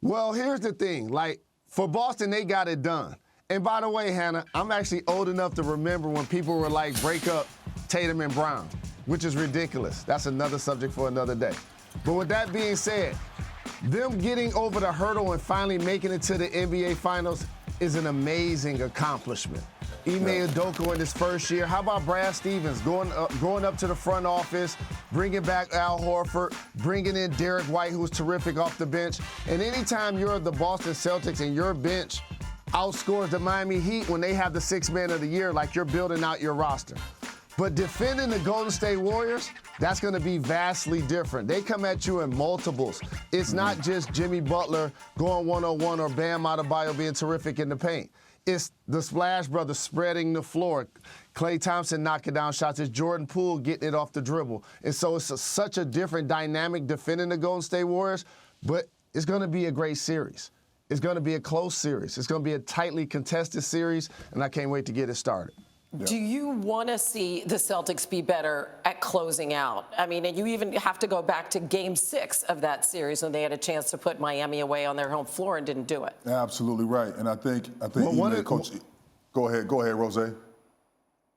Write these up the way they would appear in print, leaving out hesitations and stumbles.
Well, here's the thing. Like, for Boston, they got it done. And by the way, Hannah, I'm actually old enough to remember when people were like, break up Tatum and Brown, which is ridiculous. That's another subject for another day. But with that being said, them getting over the hurdle and finally making it to the NBA Finals is an amazing accomplishment. Ime Udoka in his first year. How about Brad Stevens going up to the front office, bringing back Al Horford, bringing in Derek White, who was terrific off the bench. And anytime you're the Boston Celtics and your bench outscores the Miami Heat when they have the sixth man of the year, like you're building out your roster. But defending the Golden State Warriors, that's going to be vastly different. They come at you in multiples. It's not just Jimmy Butler going one-on-one or Bam Adebayo being terrific in the paint. It's the Splash Brothers spreading the floor. Klay Thompson knocking down shots. It's Jordan Poole getting it off the dribble. And so it's such a different dynamic defending the Golden State Warriors, but it's going to be a great series. It's going to be a close series. It's going to be a tightly contested series, and I can't wait to get it started. Yeah. Do you want to see the Celtics be better at closing out? I mean, and you even have to go back to Game 6 of that series when they had a chance to put Miami away on their home floor and didn't do it. Absolutely right. And I think Coach. Go ahead, Rose.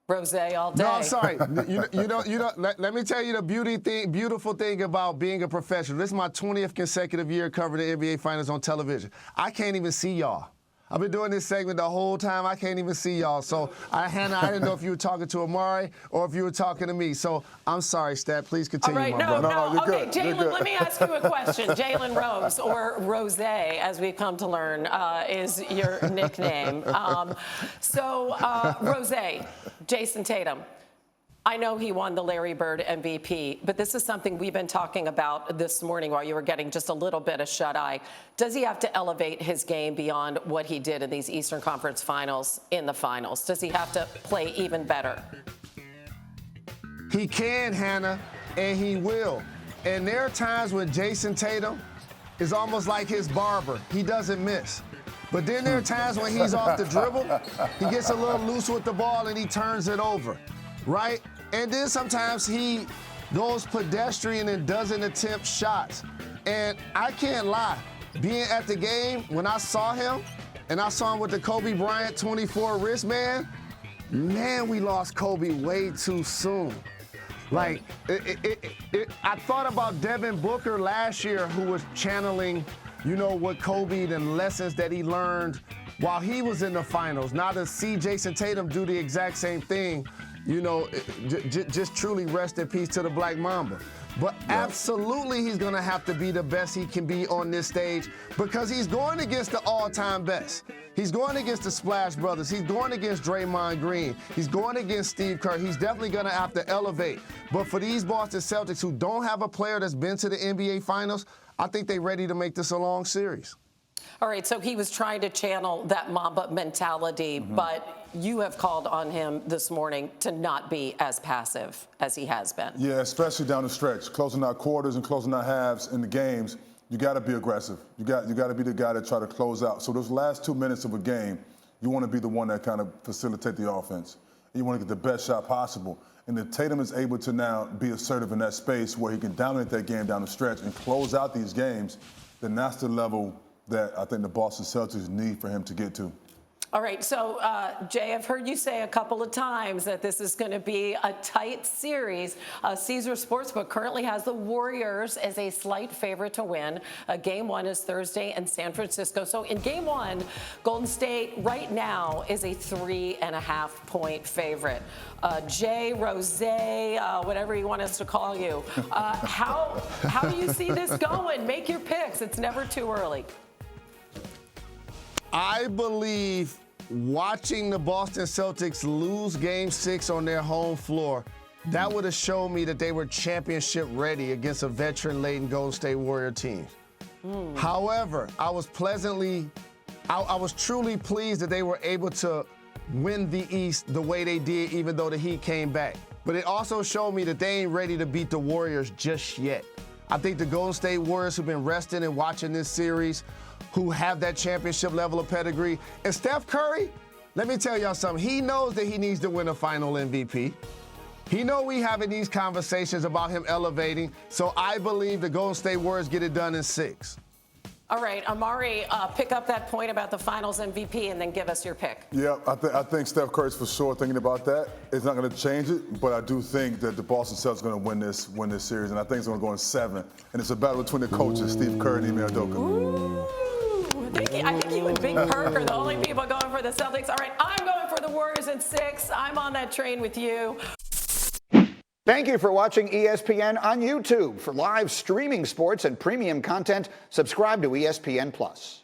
Rose all day. No, I'm sorry. Let me tell you the beautiful thing about being a professional. This is my 20th consecutive year covering the NBA Finals on television. I can't even see y'all. I've been doing this segment the whole time. I can't even see y'all. So, Hannah, I didn't know if you were talking to Amari or if you were talking to me. So, I'm sorry, Stat. Please continue, all right, my brother. No. Okay, Jalen, let me ask you a question. Jalen Rose, or Rose, as we've come to learn, is your nickname. Rose, Jayson Tatum. I know he won the Larry Bird MVP, but this is something we've been talking about this morning while you were getting just a little bit of shut-eye. Does he have to elevate his game beyond what he did in these Eastern Conference Finals in the finals? Does he have to play even better? He can, Hannah, and he will. And there are times when Jayson Tatum is almost like his barber. He doesn't miss. But then there are times when he's off the dribble, he gets a little loose with the ball and he turns it over. Right? And then sometimes he goes pedestrian and doesn't attempt shots. And I can't lie, being at the game, when I saw him, and I saw him with the Kobe Bryant 24 wristband, man, we lost Kobe way too soon. Like, I thought about Devin Booker last year, who was channeling, what Kobe and lessons that he learned while he was in the finals. Now to see Jayson Tatum do the exact same thing, just truly rest in peace to the Black Mamba. But absolutely he's going to have to be the best he can be on this stage because he's going against the all-time best. He's going against the Splash Brothers. He's going against Draymond Green. He's going against Steve Kerr. He's definitely going to have to elevate. But for these Boston Celtics who don't have a player that's been to the NBA Finals, I think they're ready to make this a long series. All right, so he was trying to channel that Mamba mentality, but you have called on him this morning to not be as passive as he has been. Yeah, especially down the stretch, closing out quarters and closing out halves in the games. You got to be aggressive. You got to be the guy that try to close out. So those last 2 minutes of a game, you want to be the one that kind of facilitate the offense. You want to get the best shot possible. And if Tatum is able to now be assertive in that space where he can dominate that game down the stretch and close out these games, then that's the level that I think the Boston Celtics need for him to get to. All right, so Jay, I've heard you say a couple of times that this is going to be a tight series. Caesar Sportsbook currently has the Warriors as a slight favorite to win. Game 1 is Thursday in San Francisco. So in Game 1, Golden State right now is a 3.5-point favorite. Jay, Rose, whatever you want us to call you, how do you see this going? Make your picks. It's never too early. I believe watching the Boston Celtics lose Game 6 on their home floor, that would have shown me that they were championship ready against a veteran-laden Golden State Warrior team. However, I was truly pleased that they were able to win the East the way they did, even though the Heat came back. But it also showed me that they ain't ready to beat the Warriors just yet. I think the Golden State Warriors who've been resting and watching this series, who have that championship level of pedigree. And Steph Curry, let me tell y'all something. He knows that he needs to win a final MVP. He knows we having these conversations about him elevating. So I believe the Golden State Warriors get it done in 6. All right, Amari, pick up that point about the Finals MVP and then give us your pick. Yeah, I think Steph Curry's for sure thinking about that. It's not going to change it, but I do think that the Boston Celtics are going to win this series, and I think it's going to go in 7. And it's a battle between the coaches, Steve Kerr and Ime Udoka. Ooh. I think you and Big Perk are the only people going for the Celtics. All right, I'm going for the Warriors in 6. I'm on that train with you. Thank you for watching ESPN on YouTube. For live streaming sports and premium content, subscribe to ESPN+.